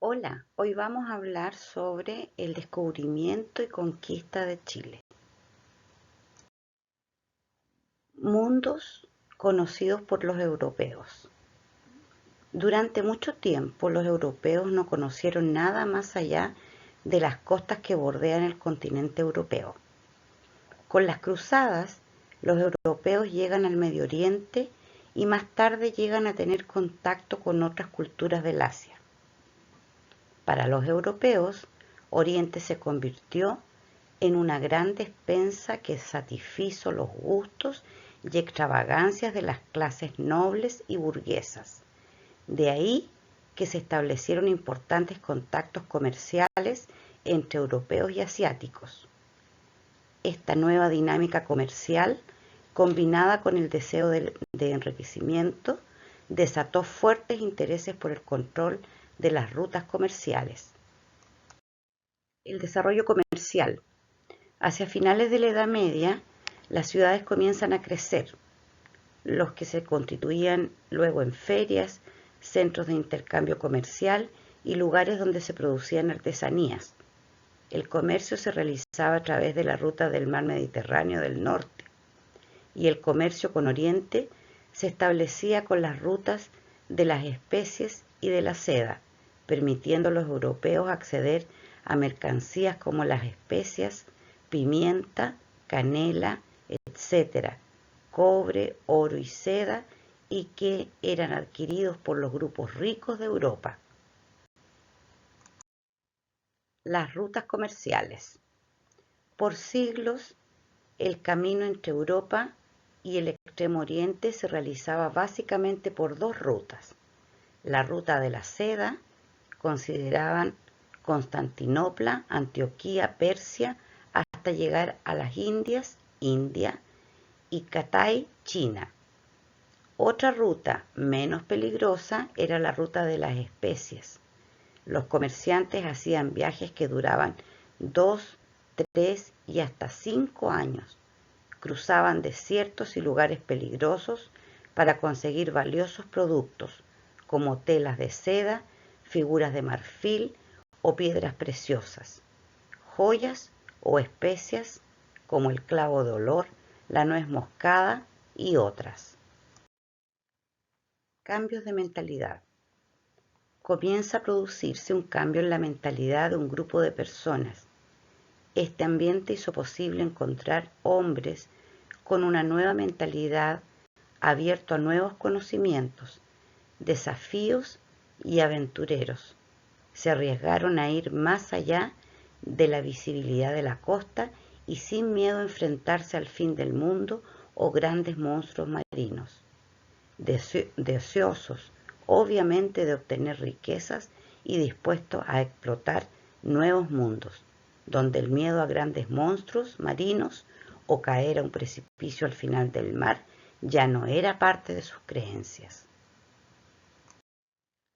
Hola, hoy vamos a hablar sobre el descubrimiento y conquista de Chile. Mundos conocidos por los europeos. Durante mucho tiempo los europeos no conocieron nada más allá de las costas que bordean el continente europeo. Con las cruzadas, los europeos llegan al Medio Oriente y más tarde llegan a tener contacto con otras culturas del Asia. Para los europeos, Oriente se convirtió en una gran despensa que satisfizo los gustos y extravagancias de las clases nobles y burguesas. De ahí que se establecieron importantes contactos comerciales entre europeos y asiáticos. Esta nueva dinámica comercial, combinada con el deseo de enriquecimiento, desató fuertes intereses por el control de las rutas comerciales. El desarrollo comercial. Hacia finales de la Edad Media, las ciudades comienzan a crecer, los que se constituían luego en ferias, centros de intercambio comercial y lugares donde se producían artesanías. El comercio se realizaba a través de la ruta del mar Mediterráneo del norte, y el comercio con Oriente se establecía con las rutas de las especies y de la seda, permitiendo a los europeos acceder a mercancías como las especias, pimienta, canela, etc., cobre, oro y seda, y que eran adquiridos por los grupos ricos de Europa. Las rutas comerciales. Por siglos, el camino entre Europa y el Extremo Oriente se realizaba básicamente por dos rutas. La ruta de la seda, consideraban Constantinopla, Antioquía, Persia, hasta llegar a las Indias, India, y Catay, China. Otra ruta menos peligrosa era la ruta de las especies. Los comerciantes hacían viajes que duraban 2, 3 y hasta 5 años. Cruzaban desiertos y lugares peligrosos para conseguir valiosos productos, como telas de seda, figuras de marfil o piedras preciosas, joyas o especias como el clavo de olor, la nuez moscada y otras. Cambios de mentalidad. Comienza a producirse un cambio en la mentalidad de un grupo de personas. Este ambiente hizo posible encontrar hombres con una nueva mentalidad, abierto a nuevos conocimientos, desafíos y aventureros. Se arriesgaron a ir más allá de la visibilidad de la costa y sin miedo a enfrentarse al fin del mundo o grandes monstruos marinos. Deseosos, obviamente, de obtener riquezas y dispuestos a explotar nuevos mundos, donde el miedo a grandes monstruos marinos o caer a un precipicio al final del mar ya no era parte de sus creencias.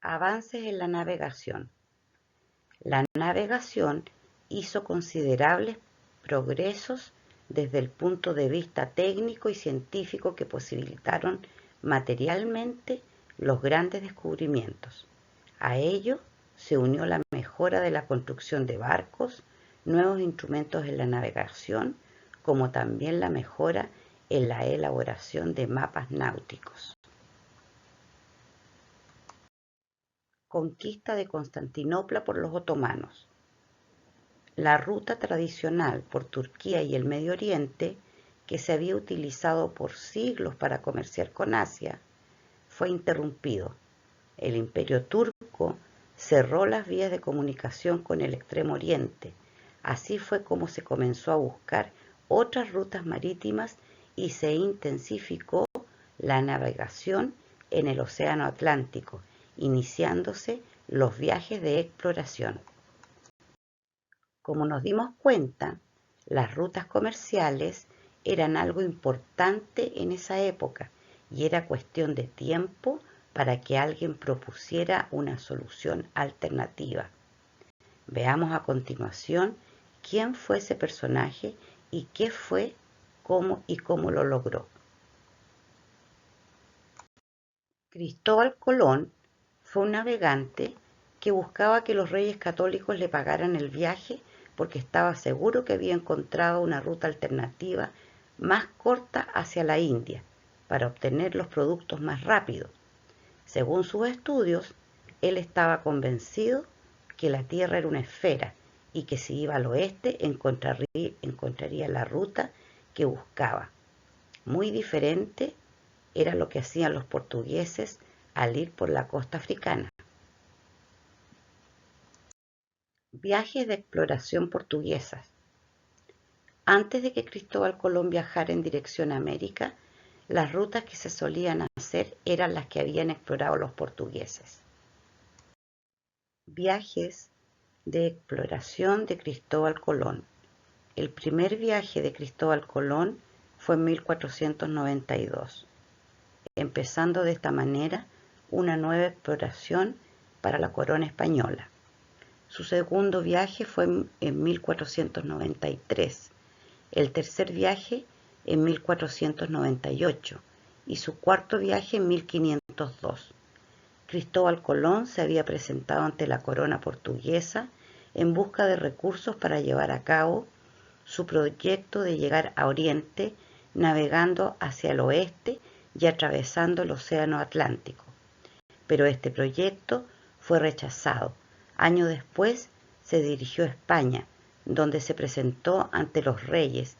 Avances en la navegación. La navegación hizo considerables progresos desde el punto de vista técnico y científico que posibilitaron materialmente los grandes descubrimientos. A ello se unió la mejora de la construcción de barcos, nuevos instrumentos en la navegación, como también la mejora en la elaboración de mapas náuticos. Conquista de Constantinopla por los otomanos. La ruta tradicional por Turquía y el Medio Oriente, que se había utilizado por siglos para comerciar con Asia, fue interrumpido. El Imperio turco cerró las vías de comunicación con el Extremo Oriente. Así fue como se comenzó a buscar otras rutas marítimas y se intensificó la navegación en el Océano Atlántico, iniciándose los viajes de exploración. Como nos dimos cuenta, las rutas comerciales eran algo importante en esa época y era cuestión de tiempo para que alguien propusiera una solución alternativa. Veamos a continuación quién fue ese personaje y qué fue, cómo y cómo lo logró. Cristóbal Colón fue un navegante que buscaba que los reyes católicos le pagaran el viaje porque estaba seguro que había encontrado una ruta alternativa más corta hacia la India para obtener los productos más rápido. Según sus estudios, él estaba convencido que la Tierra era una esfera y que si iba al oeste encontraría la ruta que buscaba. Muy diferente era lo que hacían los portugueses al ir por la costa africana. Viajes de exploración portuguesas. Antes de que Cristóbal Colón viajara en dirección a América, las rutas que se solían hacer eran las que habían explorado los portugueses. Viajes de exploración de Cristóbal Colón. El primer viaje de Cristóbal Colón fue en 1492, empezando de esta manera una nueva exploración para la corona española. Su segundo viaje fue en 1493, el tercer viaje en 1498 y su cuarto viaje en 1502. Cristóbal Colón se había presentado ante la corona portuguesa en busca de recursos para llevar a cabo su proyecto de llegar a Oriente navegando hacia el oeste y atravesando el Océano Atlántico. Pero este proyecto fue rechazado. Años después se dirigió a España, donde se presentó ante los reyes,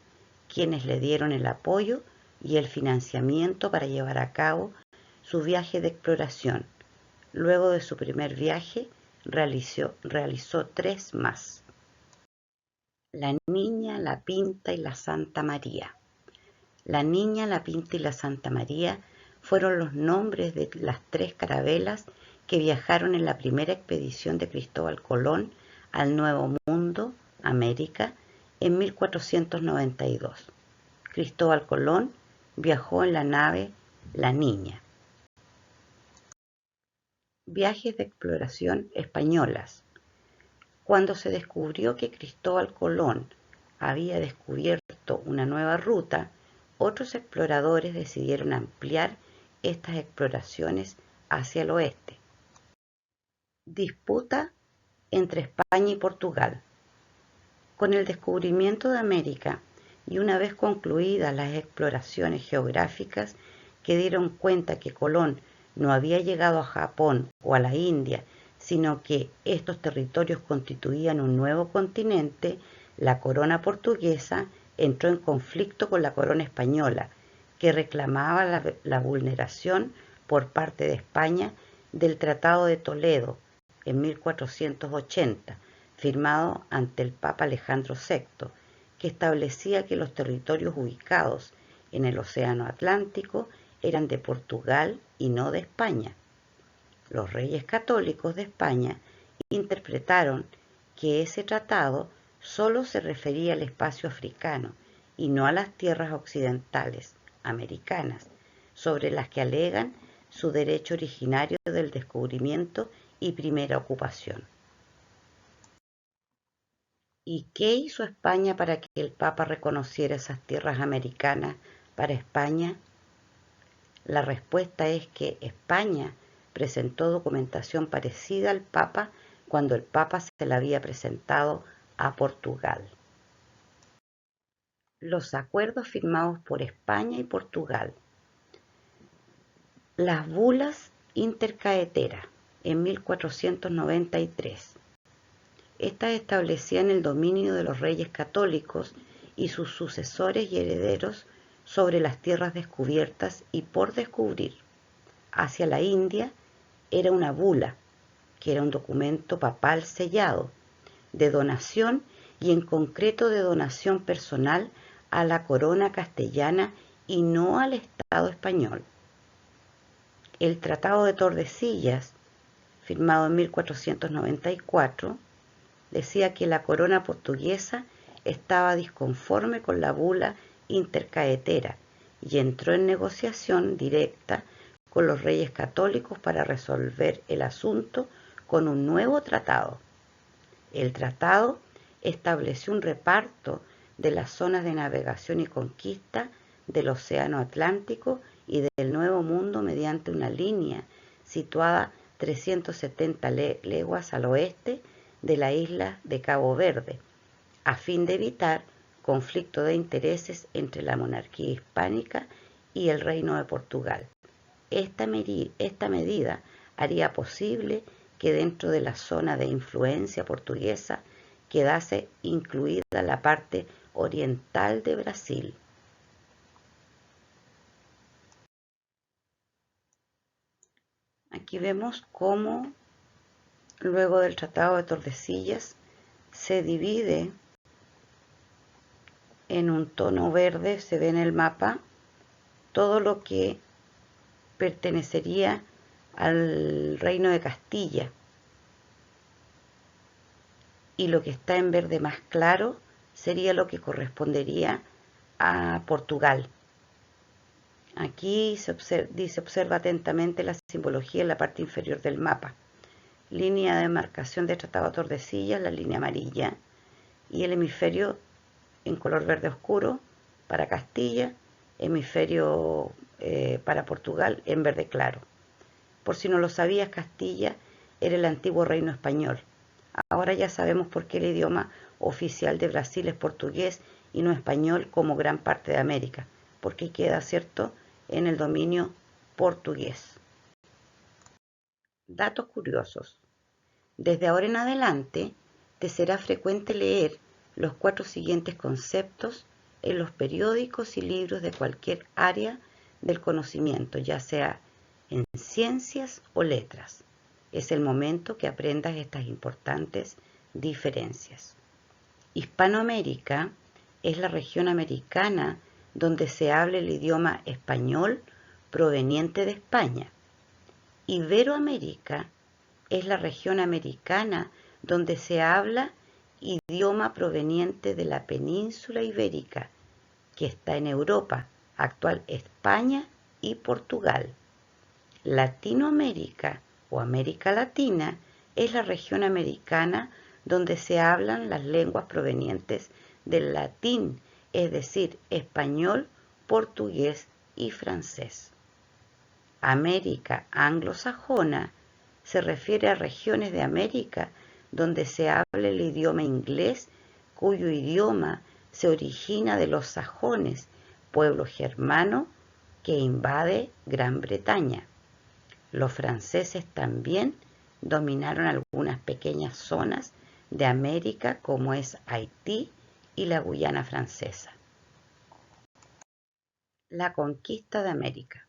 quienes le dieron el apoyo y el financiamiento para llevar a cabo su viaje de exploración. Luego de su primer viaje, realizó 3 más. La Niña, la Pinta y la Santa María. La Niña, la Pinta y la Santa María fueron los nombres de las 3 carabelas que viajaron en la primera expedición de Cristóbal Colón al Nuevo Mundo, América, en 1492. Cristóbal Colón viajó en la nave La Niña. Viajes de exploración españolas. Cuando se descubrió que Cristóbal Colón había descubierto una nueva ruta, otros exploradores decidieron ampliar estas exploraciones hacia el oeste. Disputa entre España y Portugal. Con el descubrimiento de América y una vez concluidas las exploraciones geográficas que dieron cuenta que Colón no había llegado a Japón o a la India, sino que estos territorios constituían un nuevo continente, la corona portuguesa entró en conflicto con la corona española, que reclamaba la vulneración por parte de España del Tratado de Toledo en 1480, firmado ante el Papa Alejandro VI, que establecía que los territorios ubicados en el Océano Atlántico eran de Portugal y no de España. Los reyes católicos de España interpretaron que ese tratado solo se refería al espacio africano y no a las tierras occidentales, americanas, sobre las que alegan su derecho originario del descubrimiento y primera ocupación. ¿Y qué hizo España para que el Papa reconociera esas tierras americanas para España? La respuesta es que España presentó documentación parecida al Papa cuando el Papa se la había presentado a Portugal. Los acuerdos firmados por España y Portugal. Las bulas intercaeteras en 1493. Estas establecían el dominio de los reyes católicos y sus sucesores y herederos sobre las tierras descubiertas y por descubrir. Hacia la India era una bula, que era un documento papal sellado, de donación y en concreto de donación personal a la corona castellana y no al Estado español. El Tratado de Tordesillas, firmado en 1494, decía que la corona portuguesa estaba disconforme con la bula intercaetera y entró en negociación directa con los reyes católicos para resolver el asunto con un nuevo tratado. El tratado estableció un reparto de las zonas de navegación y conquista del Océano Atlántico y del Nuevo Mundo mediante una línea situada 370 leguas al oeste de la isla de Cabo Verde, a fin de evitar conflicto de intereses entre la monarquía hispánica y el Reino de Portugal. Esta medida haría posible que dentro de la zona de influencia portuguesa quedase incluida la parte oriental de Brasil. Aquí vemos cómo luego del Tratado de Tordesillas se divide en un tono verde, se ve en el mapa, todo lo que pertenecería al Reino de Castilla, y lo que está en verde más claro sería lo que correspondería a Portugal. Aquí se observa atentamente la simbología en la parte inferior del mapa. Línea de marcación de Tratado de Tordesillas, la línea amarilla, y el hemisferio en color verde oscuro para Castilla, hemisferio para Portugal en verde claro. Por si no lo sabías, Castilla era el antiguo reino español. Ahora ya sabemos por qué el idioma oficial de Brasil es portugués y no español como gran parte de América, porque queda, ¿cierto?, en el dominio portugués. Datos curiosos. Desde ahora en adelante te será frecuente leer los 4 siguientes conceptos en los periódicos y libros de cualquier área del conocimiento, ya sea en ciencias o letras. Es el momento que aprendas estas importantes diferencias. Hispanoamérica es la región americana donde se habla el idioma español proveniente de España. Iberoamérica es la región americana donde se habla idioma proveniente de la península ibérica, que está en Europa, actual España y Portugal. Latinoamérica o América Latina es la región americana donde se hablan las lenguas provenientes del latín, es decir, español, portugués y francés. América anglosajona se refiere a regiones de América donde se habla el idioma inglés, cuyo idioma se origina de los sajones, pueblo germano que invade Gran Bretaña. Los franceses también dominaron algunas pequeñas zonas de América, como es Haití y la Guyana francesa. La conquista de América.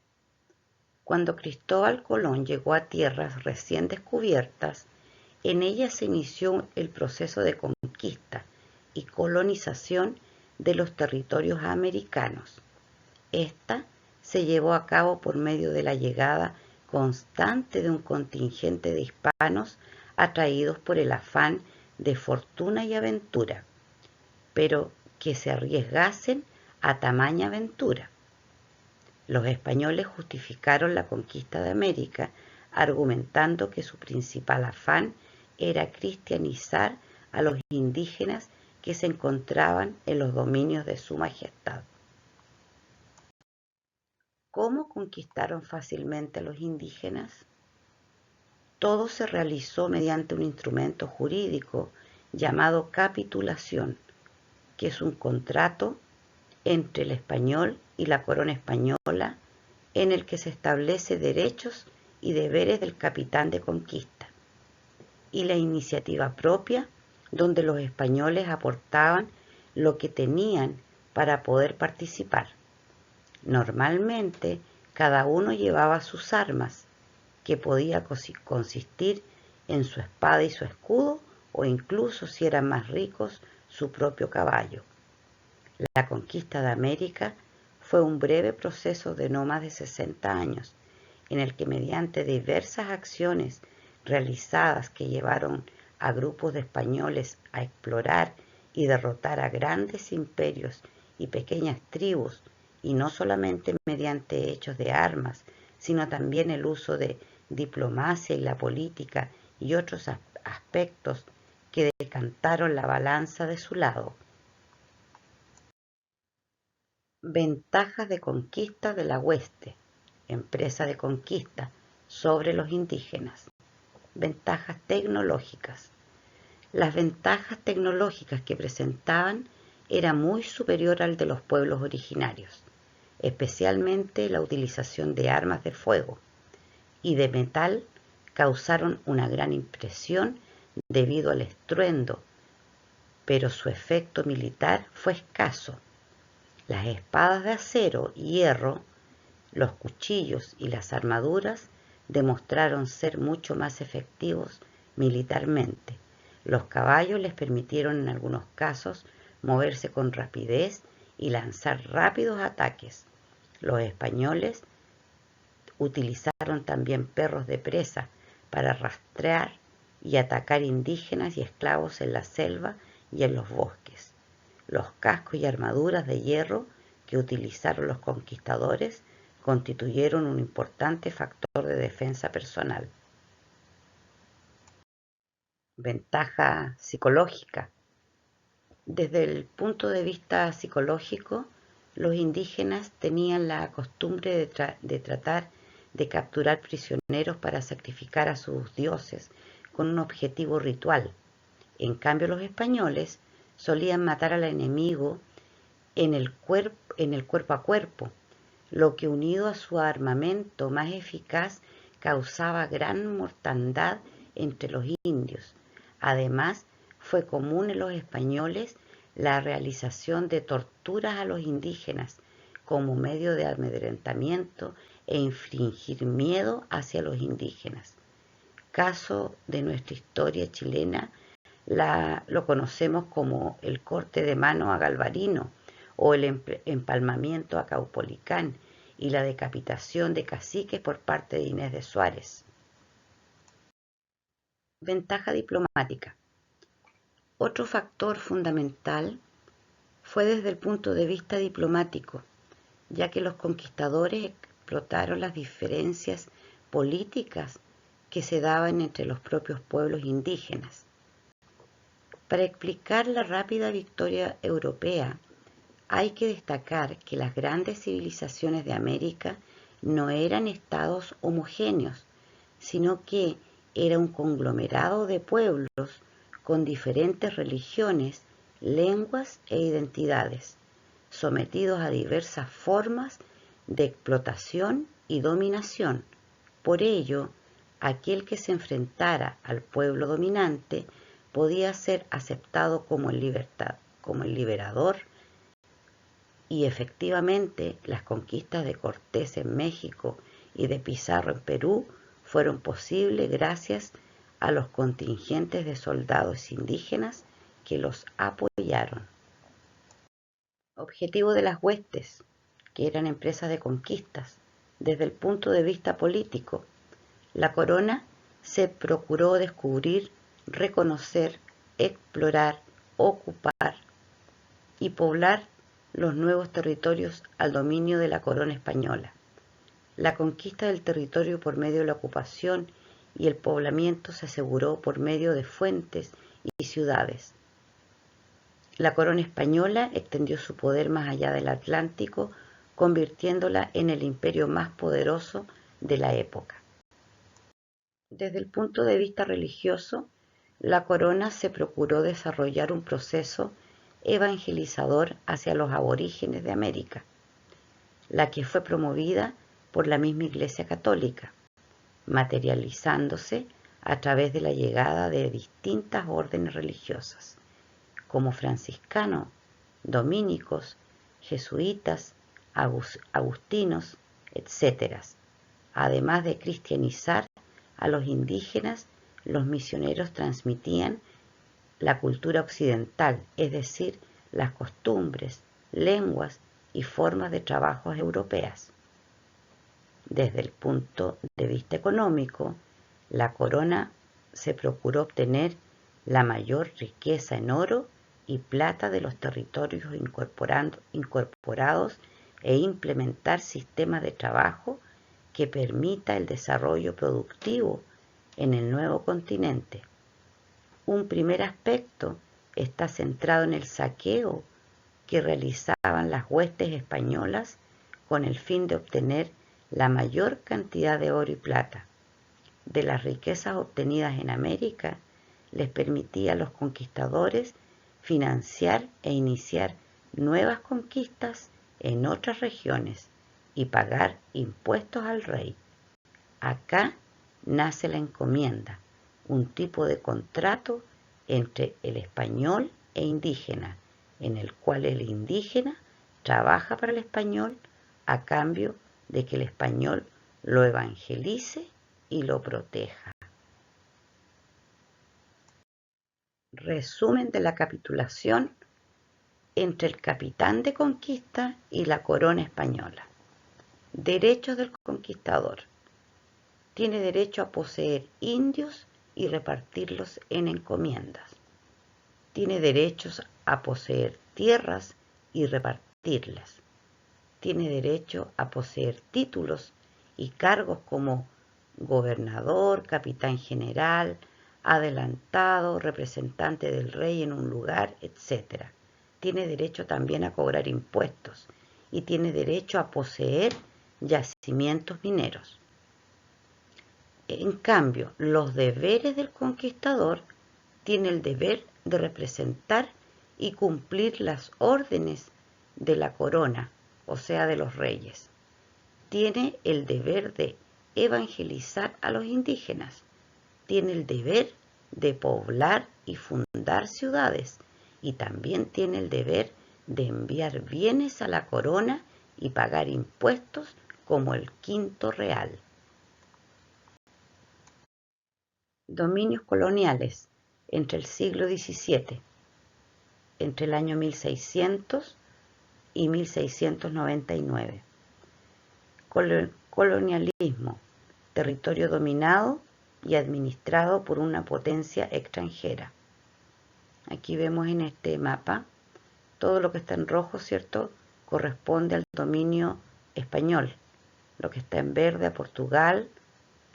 Cuando Cristóbal Colón llegó a tierras recién descubiertas, en ellas se inició el proceso de conquista y colonización de los territorios americanos. Esta se llevó a cabo por medio de la llegada constante de un contingente de hispanos atraídos por el afán de fortuna y aventura, pero que se arriesgasen a tamaña aventura. Los españoles justificaron la conquista de América argumentando que su principal afán era cristianizar a los indígenas que se encontraban en los dominios de su majestad. ¿Cómo conquistaron fácilmente a los indígenas? Todo se realizó mediante un instrumento jurídico llamado capitulación, que es un contrato entre el español y la corona española en el que se establece derechos y deberes del capitán de conquista, y la iniciativa propia, donde los españoles aportaban lo que tenían para poder participar. Normalmente, cada uno llevaba sus armas, que podía consistir en su espada y su escudo, o incluso, si eran más ricos, su propio caballo. La conquista de América fue un breve proceso de no más de 60 años, en el que mediante diversas acciones realizadas que llevaron a grupos de españoles a explorar y derrotar a grandes imperios y pequeñas tribus, y no solamente mediante hechos de armas, sino también el uso de diplomacia y la política y otros aspectos que decantaron la balanza de su lado. Ventajas de conquista de la hueste, empresa de conquista, sobre los indígenas. Ventajas tecnológicas. Las ventajas tecnológicas que presentaban era muy superior al de los pueblos originarios, especialmente la utilización de armas de fuego y de metal causaron una gran impresión debido al estruendo, pero su efecto militar fue escaso. Las espadas de acero y hierro, los cuchillos y las armaduras demostraron ser mucho más efectivos militarmente. Los caballos les permitieron en algunos casos moverse con rapidez y lanzar rápidos ataques. Los españoles utilizaron también perros de presa para rastrear y atacar indígenas y esclavos en la selva y en los bosques. Los cascos y armaduras de hierro que utilizaron los conquistadores constituyeron un importante factor de defensa personal. Ventaja psicológica. Desde el punto de vista psicológico, los indígenas tenían la costumbre de tratar de capturar prisioneros para sacrificar a sus dioses con un objetivo ritual. En cambio, los españoles solían matar al enemigo en el cuerpo a cuerpo, lo que unido a su armamento más eficaz causaba gran mortandad entre los indios. Además, fue común en los españoles la realización de torturas a los indígenas como medio de amedrentamiento e infligir miedo hacia los indígenas. Caso de nuestra historia chilena, lo conocemos como el corte de mano a Galvarino o el empalmamiento a Caupolicán y la decapitación de caciques por parte de Inés de Suárez. Ventaja diplomática. Otro factor fundamental fue desde el punto de vista diplomático, ya que los conquistadores explotaron las diferencias políticas que se daban entre los propios pueblos indígenas. Para explicar la rápida victoria europea, hay que destacar que las grandes civilizaciones de América no eran estados homogéneos, sino que era un conglomerado de pueblos con diferentes religiones, lenguas e identidades, sometidos a diversas formas de explotación y dominación. Por ello, aquel que se enfrentara al pueblo dominante podía ser aceptado como el liberador, y efectivamente las conquistas de Cortés en México y de Pizarro en Perú fueron posibles gracias a los contingentes de soldados indígenas que los apoyaron. Objetivo de las huestes, que eran empresas de conquistas. Desde el punto de vista político, la corona se procuró descubrir, reconocer, explorar, ocupar y poblar los nuevos territorios al dominio de la corona española. La conquista del territorio por medio de la ocupación y el poblamiento se aseguró por medio de fuentes y ciudades. La corona española extendió su poder más allá del Atlántico, convirtiéndola en el imperio más poderoso de la época. Desde el punto de vista religioso, la corona se procuró desarrollar un proceso evangelizador hacia los aborígenes de América, la que fue promovida por la misma Iglesia Católica, materializándose a través de la llegada de distintas órdenes religiosas, como franciscanos, dominicos, jesuitas, agustinos, etc. Además de cristianizar a los indígenas, los misioneros transmitían la cultura occidental, es decir, las costumbres, lenguas y formas de trabajo europeas. Desde el punto de vista económico, la corona se procuró obtener la mayor riqueza en oro y plata de los territorios incorporados e implementar sistemas de trabajo que permita el desarrollo productivo en el nuevo continente. Un primer aspecto está centrado en el saqueo que realizaban las huestes españolas con el fin de obtener la mayor cantidad de oro y plata. de las riquezas obtenidas en América les permitía a los conquistadores financiar e iniciar nuevas conquistas en otras regiones y pagar impuestos al rey. Acá nace la encomienda, un tipo de contrato entre el español e indígena, en el cual el indígena trabaja para el español a cambio de que el español lo evangelice y lo proteja. Resumen de la capitulación entre el capitán de conquista y la corona española. Derechos del conquistador. Tiene derecho a poseer indios y repartirlos en encomiendas. Tiene derechos a poseer tierras y repartirlas. Tiene derecho a poseer títulos y cargos como gobernador, capitán general, adelantado, representante del rey en un lugar, etc. Tiene derecho también a cobrar impuestos y tiene derecho a poseer yacimientos mineros. En cambio, los deberes del conquistador tiene el deber de representar y cumplir las órdenes de la corona, o sea, de los reyes. Tiene el deber de evangelizar a los indígenas. Tiene el deber de poblar y fundar ciudades. Y también tiene el deber de enviar bienes a la corona y pagar impuestos como el quinto real. Dominios coloniales entre el siglo XVII, entre el año 1600 y 1699. Colonialismo, territorio dominado y administrado por una potencia extranjera. Aquí vemos en este mapa todo lo que está en rojo, ¿cierto? Corresponde al dominio español. Lo que está en verde a Portugal,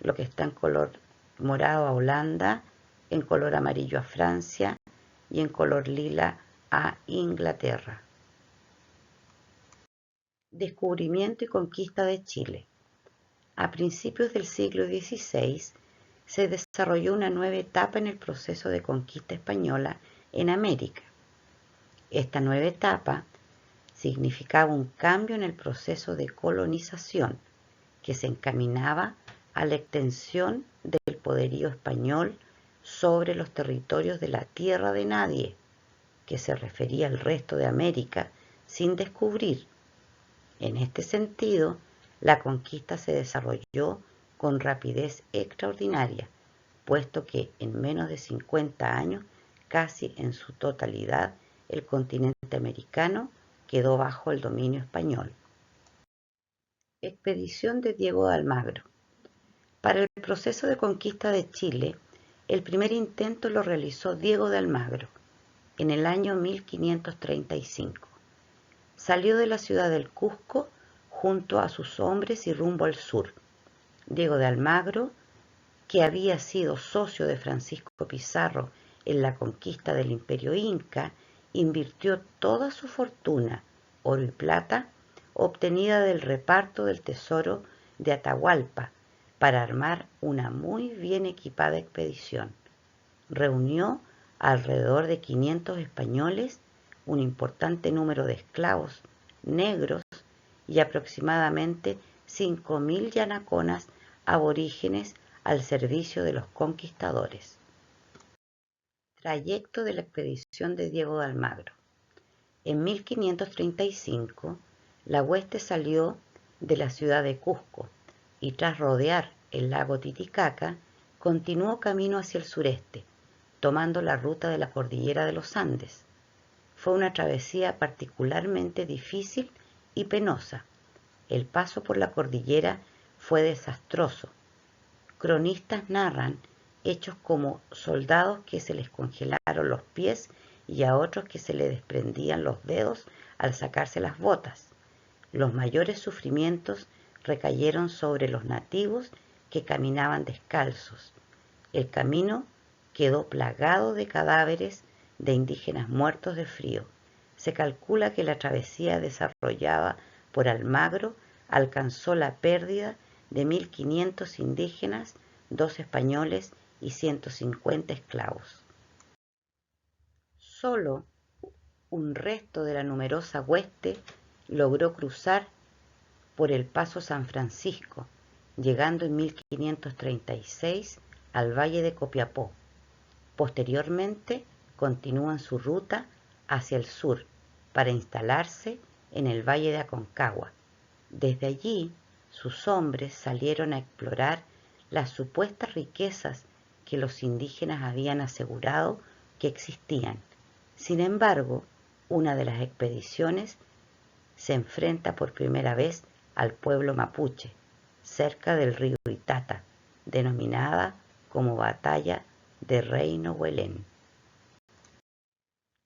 lo que está en color morado a Holanda, en color amarillo a Francia y en color lila a Inglaterra. Descubrimiento y conquista de Chile. A principios del siglo XVI se desarrolló una nueva etapa en el proceso de conquista española en América. Esta nueva etapa significaba un cambio en el proceso de colonización que se encaminaba a la extensión del poderío español sobre los territorios de la tierra de nadie, que se refería al resto de América sin descubrir. En este sentido, la conquista se desarrolló con rapidez extraordinaria, puesto que en menos de 50 años, casi en su totalidad, el continente americano quedó bajo el dominio español. Expedición de Diego de Almagro. Para el proceso de conquista de Chile, el primer intento lo realizó Diego de Almagro en el año 1535. Salió de la ciudad del Cusco junto a sus hombres y rumbo al sur. Diego de Almagro, que había sido socio de Francisco Pizarro en la conquista del Imperio Inca, invirtió toda su fortuna, oro y plata, obtenida del reparto del tesoro de Atahualpa, para armar una muy bien equipada expedición. Reunió alrededor de 500 españoles, un importante número de esclavos negros y aproximadamente 5.000 yanaconas aborígenes al servicio de los conquistadores. Trayecto de la expedición de Diego de Almagro. En 1535, la hueste salió de la ciudad de Cusco y tras rodear el lago Titicaca, continuó camino hacia el sureste, tomando la ruta de la cordillera de los Andes. Fue una travesía particularmente difícil y penosa. El paso por la cordillera fue desastroso. Cronistas narran hechos como soldados que se les congelaron los pies y a otros que se les desprendían los dedos al sacarse las botas. Los mayores sufrimientos recayeron sobre los nativos que caminaban descalzos. El camino quedó plagado de cadáveres de indígenas muertos de frío. Se calcula que la travesía desarrollada por Almagro alcanzó la pérdida de 1.500 indígenas 2 españoles y 150 esclavos. Solo un resto de la numerosa hueste logró cruzar por el Paso San Francisco, llegando en 1536 al valle de Copiapó. Posteriormente continúan su ruta hacia el sur para instalarse en el valle de Aconcagua. Desde allí, sus hombres salieron a explorar las supuestas riquezas que los indígenas habían asegurado que existían. Sin embargo, una de las expediciones se enfrenta por primera vez al pueblo mapuche, cerca del río Itata, denominada como Batalla de Reino Huelén.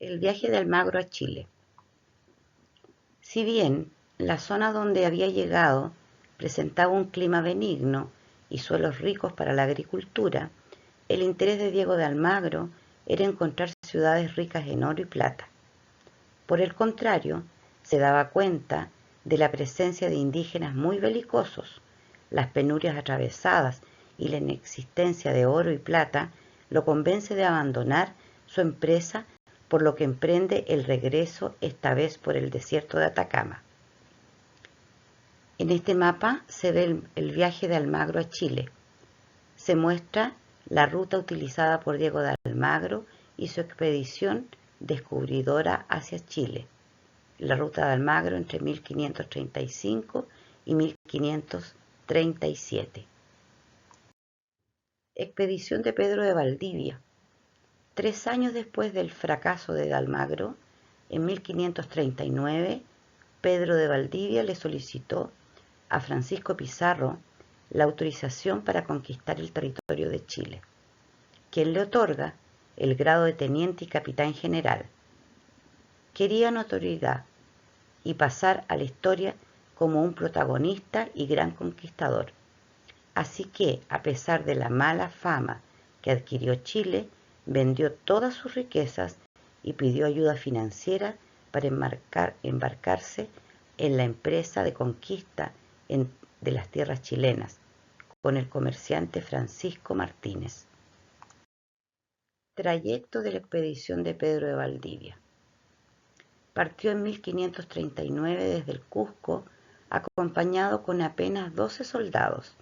El viaje de Almagro a Chile. Si bien la zona donde había llegado presentaba un clima benigno y suelos ricos para la agricultura, el interés de Diego de Almagro era encontrar ciudades ricas en oro y plata. Por el contrario, se daba cuenta de la presencia de indígenas muy belicosos, las penurias atravesadas y la inexistencia de oro y plata lo convence de abandonar su empresa, por lo que emprende el regreso esta vez por el desierto de Atacama. En este mapa se ve el viaje de Almagro a Chile. Se muestra la ruta utilizada por Diego de Almagro y su expedición descubridora hacia Chile. La ruta de Almagro entre 1535 y 1537. Expedición de Pedro de Valdivia. 3 años después del fracaso de Almagro, en 1539, Pedro de Valdivia le solicitó a Francisco Pizarro la autorización para conquistar el territorio de Chile, quien le otorga el grado de teniente y capitán general. Quería notoriedad y pasar a la historia como un protagonista y gran conquistador. Así que, a pesar de la mala fama que adquirió Chile, vendió todas sus riquezas y pidió ayuda financiera para embarcarse en la empresa de conquista de las tierras chilenas, con el comerciante Francisco Martínez. Trayecto de la expedición de Pedro de Valdivia. Partió en 1539 desde el Cusco, acompañado con apenas 12 soldados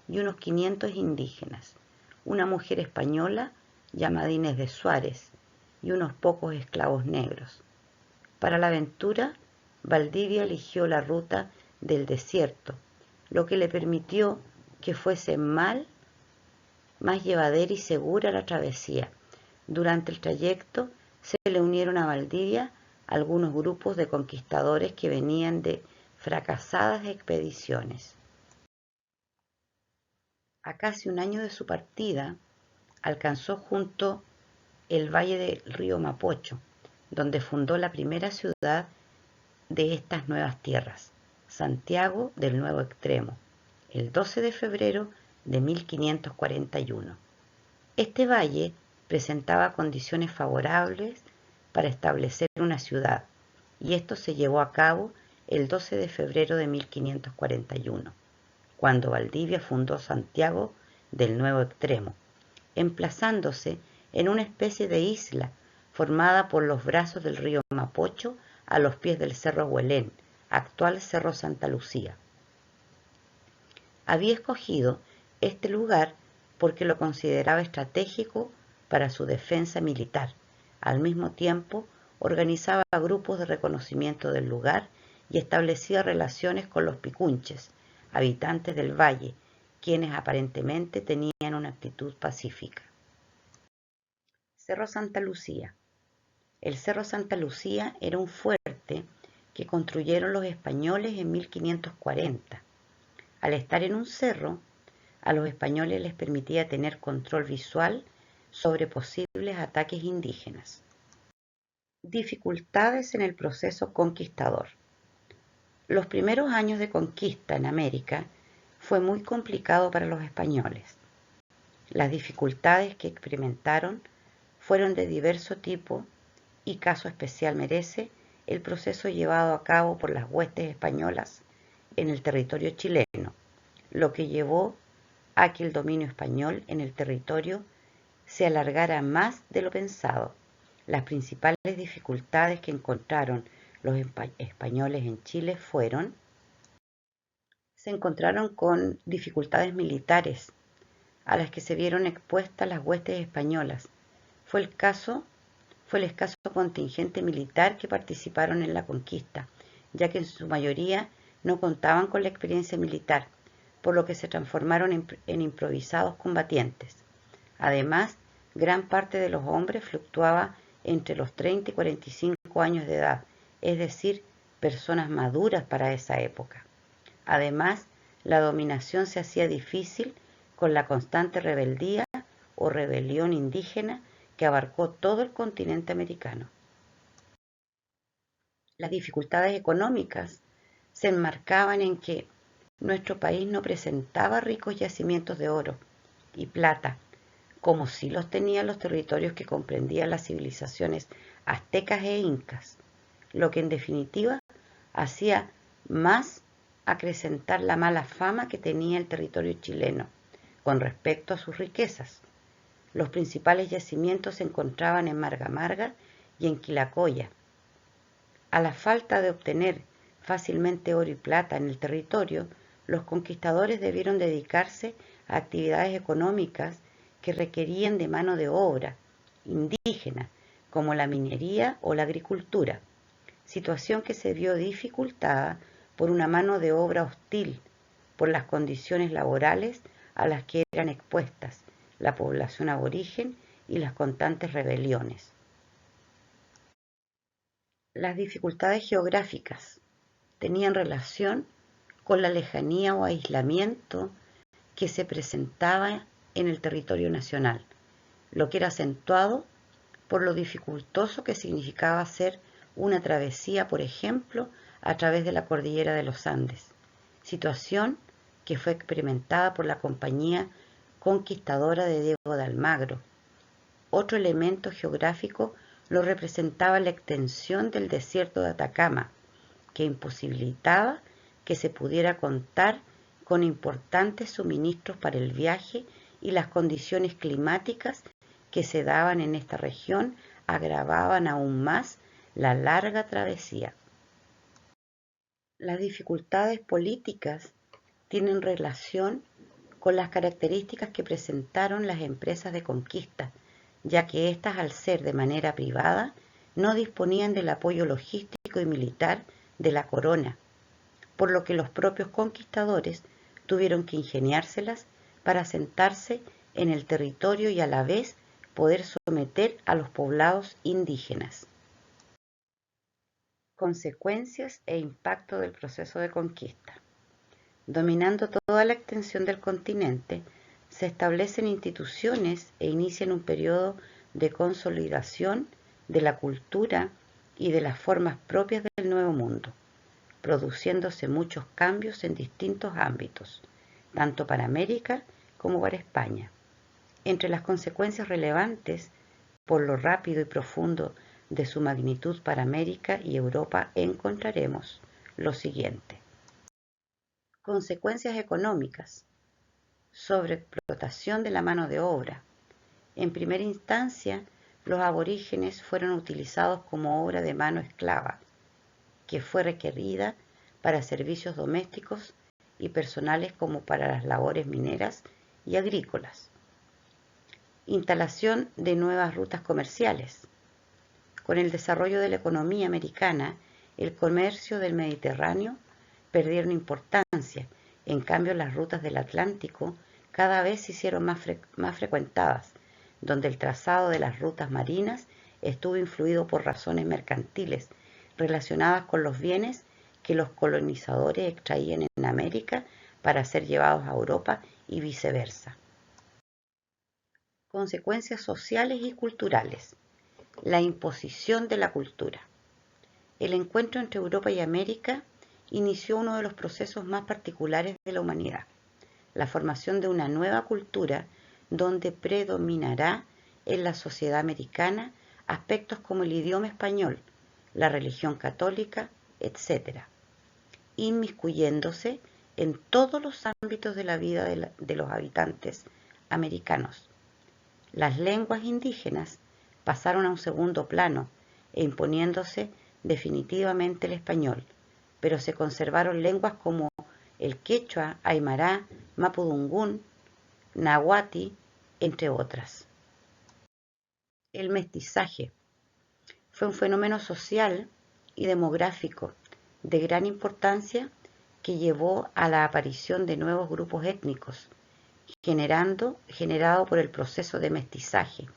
y unos 500 indígenas, una mujer española llamada Inés de Suárez y unos pocos esclavos negros. Para la aventura, Valdivia eligió la ruta del desierto, lo que le permitió que fuese más llevadera y segura la travesía. Durante el trayecto se le unieron a Valdivia algunos grupos de conquistadores que venían de fracasadas expediciones. A casi un año de su partida, alcanzó junto el valle del río Mapocho, donde fundó la primera ciudad de estas nuevas tierras, Santiago del Nuevo Extremo, el 12 de febrero de 1541. Este valle presentaba condiciones favorables para establecer una ciudad, y esto se llevó a cabo el 12 de febrero de 1541, cuando Valdivia fundó Santiago del Nuevo Extremo, emplazándose en una especie de isla formada por los brazos del río Mapocho a los pies del Cerro Huelén, actual Cerro Santa Lucía. Había escogido este lugar porque lo consideraba estratégico para su defensa militar. Al mismo tiempo, organizaba grupos de reconocimiento del lugar y establecía relaciones con los picunches, habitantes del valle, quienes aparentemente tenían una actitud pacífica. Cerro Santa Lucía. El Cerro Santa Lucía era un fuerte que construyeron los españoles en 1540. Al estar en un cerro, a los españoles les permitía tener control visual sobre posibles ataques indígenas. Dificultades en el proceso conquistador. Los primeros años de conquista en América fue muy complicado para los españoles. Las dificultades que experimentaron fueron de diverso tipo y caso especial merece el proceso llevado a cabo por las huestes españolas en el territorio chileno, lo que llevó a que el dominio español en el territorio se alargara más de lo pensado. Las principales dificultades que encontraron los españoles en Chile se encontraron con dificultades militares a las que se vieron expuestas las huestes españolas. Fue el escaso contingente militar que participaron en la conquista, ya que en su mayoría no contaban con la experiencia militar, por lo que se transformaron en improvisados combatientes. Además, gran parte de los hombres fluctuaba entre los 30 y 45 años de edad, es decir, personas maduras para esa época. Además, la dominación se hacía difícil con la constante rebeldía o rebelión indígena que abarcó todo el continente americano. Las dificultades económicas se enmarcaban en que nuestro país no presentaba ricos yacimientos de oro y plata, como sí los tenían los territorios que comprendían las civilizaciones aztecas e incas, lo que en definitiva hacía más acrecentar la mala fama que tenía el territorio chileno con respecto a sus riquezas. Los principales yacimientos se encontraban en Marga Marga y en Quilacoya. A la falta de obtener fácilmente oro y plata en el territorio, los conquistadores debieron dedicarse a actividades económicas que requerían de mano de obra indígena, como la minería o la agricultura, situación que se vio dificultada por una mano de obra hostil, por las condiciones laborales a las que eran expuestas la población aborigen y las constantes rebeliones. Las dificultades geográficas tenían relación con la lejanía o aislamiento que se presentaba en el territorio nacional, lo que era acentuado por lo dificultoso que significaba hacer una travesía, por ejemplo, a través de la cordillera de los Andes, situación que fue experimentada por la compañía conquistadora de Diego de Almagro. Otro elemento geográfico lo representaba la extensión del desierto de Atacama, que imposibilitaba que se pudiera contar con importantes suministros para el viaje, y las condiciones climáticas que se daban en esta región agravaban aún más la larga travesía. Las dificultades políticas tienen relación con las características que presentaron las empresas de conquista, ya que éstas, al ser de manera privada, no disponían del apoyo logístico y militar de la corona, por lo que los propios conquistadores tuvieron que ingeniárselas para asentarse en el territorio y a la vez poder someter a los poblados indígenas. Consecuencias e impacto del proceso de conquista. Dominando toda la extensión del continente, se establecen instituciones e inician un periodo de consolidación de la cultura y de las formas propias del Nuevo Mundo, produciéndose muchos cambios en distintos ámbitos, tanto para América como para España. Entre las consecuencias relevantes, por lo rápido y profundo de su magnitud para América y Europa, encontraremos lo siguiente. Consecuencias económicas. Sobreexplotación de la mano de obra. En primera instancia, los aborígenes fueron utilizados como obra de mano esclava, que fue requerida para servicios domésticos y personales como para las labores mineras y agrícolas. Instalación de nuevas rutas comerciales. Con el desarrollo de la economía americana, el comercio del Mediterráneo perdieron importancia. En cambio, las rutas del Atlántico cada vez se hicieron más frecuentadas, donde el trazado de las rutas marinas estuvo influido por razones mercantiles relacionadas con los bienes que los colonizadores extraían en América para ser llevados a Europa y viceversa. Consecuencias sociales y culturales. La imposición de la cultura. El encuentro entre Europa y América inició uno de los procesos más particulares de la humanidad, la formación de una nueva cultura donde predominará en la sociedad americana aspectos como el idioma español, la religión católica, etc., inmiscuyéndose en todos los ámbitos de la vida de los habitantes americanos. Las lenguas indígenas pasaron a un segundo plano e imponiéndose definitivamente el español, pero se conservaron lenguas como el quechua, aymara, mapudungún, nahuatl, entre otras. El mestizaje fue un fenómeno social y demográfico de gran importancia que llevó a la aparición de nuevos grupos étnicos, generado por el proceso de mestizaje,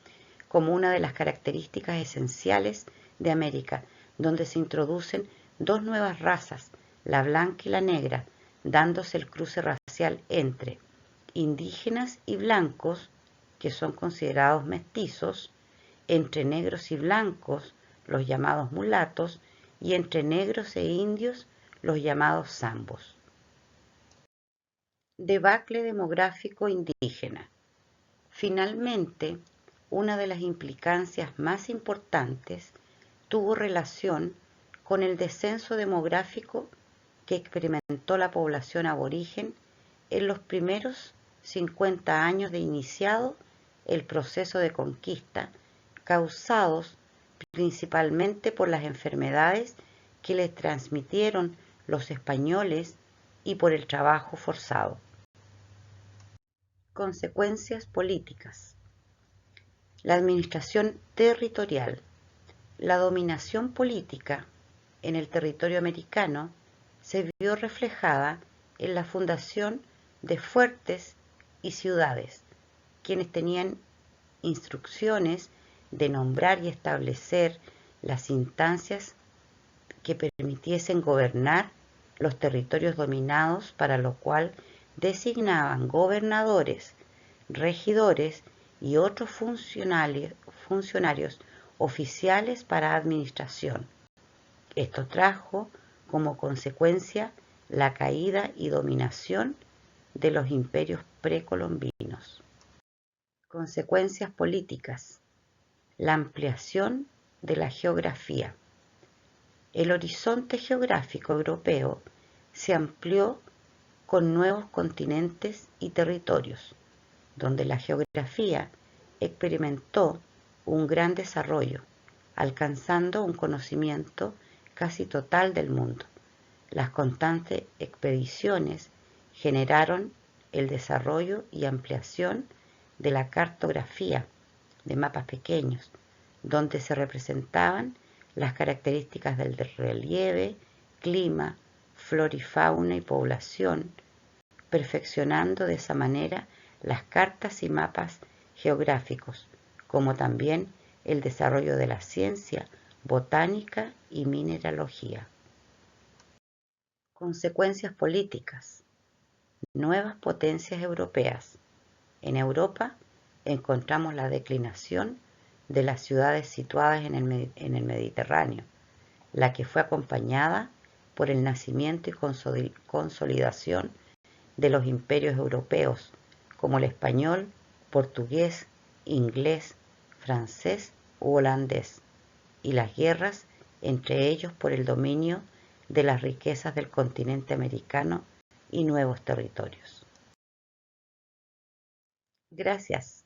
como una de las características esenciales de América, donde se introducen dos nuevas razas, la blanca y la negra, dándose el cruce racial entre indígenas y blancos, que son considerados mestizos, entre negros y blancos, los llamados mulatos, y entre negros e indios, los llamados zambos. Debacle demográfico indígena. Finalmente, una de las implicancias más importantes tuvo relación con el descenso demográfico que experimentó la población aborigen en los primeros 50 años de iniciado el proceso de conquista, causados principalmente por las enfermedades que les transmitieron los españoles y por el trabajo forzado. Consecuencias políticas. La administración territorial. La dominación política en el territorio americano se vio reflejada en la fundación de fuertes y ciudades, quienes tenían instrucciones de nombrar y establecer las instancias que permitiesen gobernar los territorios dominados, para lo cual designaban gobernadores, regidores y otros funcionarios oficiales para administración. Esto trajo como consecuencia la caída y dominación de los imperios precolombinos. Consecuencias políticas. La ampliación de la geografía. El horizonte geográfico europeo se amplió con nuevos continentes y territorios, donde la geografía experimentó un gran desarrollo, alcanzando un conocimiento casi total del mundo. Las constantes expediciones generaron el desarrollo y ampliación de la cartografía de mapas pequeños, donde se representaban las características del relieve, clima, flora y fauna y población, perfeccionando de esa manera las cartas y mapas geográficos, como también el desarrollo de la ciencia, botánica y mineralogía. Consecuencias políticas. Nuevas potencias europeas. En Europa encontramos la declinación de las ciudades situadas en el Mediterráneo, la que fue acompañada por el nacimiento y consolidación de los imperios europeos, como el español, portugués, inglés, francés u holandés, y las guerras entre ellos por el dominio de las riquezas del continente americano y nuevos territorios. Gracias.